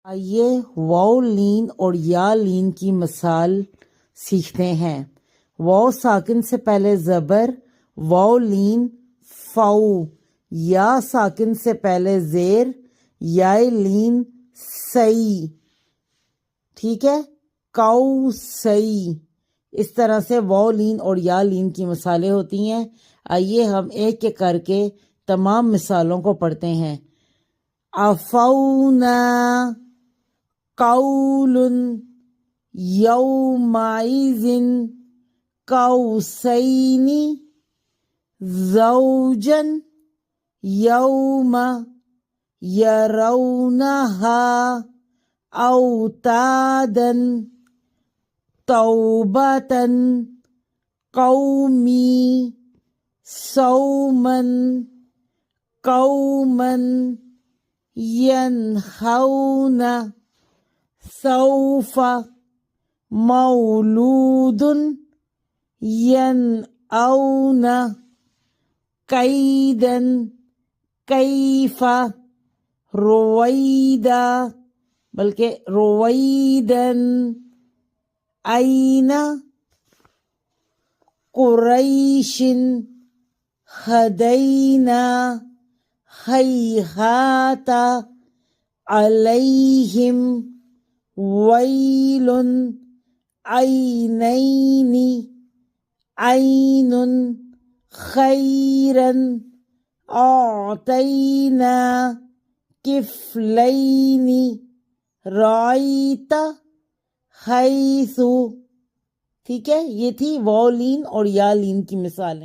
آئیے واو لین اور یا لین کی مثال سیکھتے ہیں۔ واو ساکن سے پہلے زبر، واو لین فو۔ یا ساکن سے پہلے زیر، یا لین سئی۔ ٹھیک ہے، کو سئی۔ اس طرح سے واو لین اور یا لین کی مثالیں ہوتی ہیں۔ آئیے ہم ایک ایک کر کے تمام مثالوں کو پڑھتے ہیں۔ عفونا، قول، یومئذ، قوسین، زوجا، یوم، یرونہا، اوتادا، توبة، قومی، صوما، قوما، ینہون، سوف، مولود، ینأون، کیدا، کیف، رویدا بلکہ رویدن، این، قریش، ہدینا، ہیہات، علیہم، ویل، عینین، عین، خیرا، اعطینا، کفلین، رأیت، حیث۔ ٹھیک ہے، یہ تھی واو لین اور یا لین کی مثالیں۔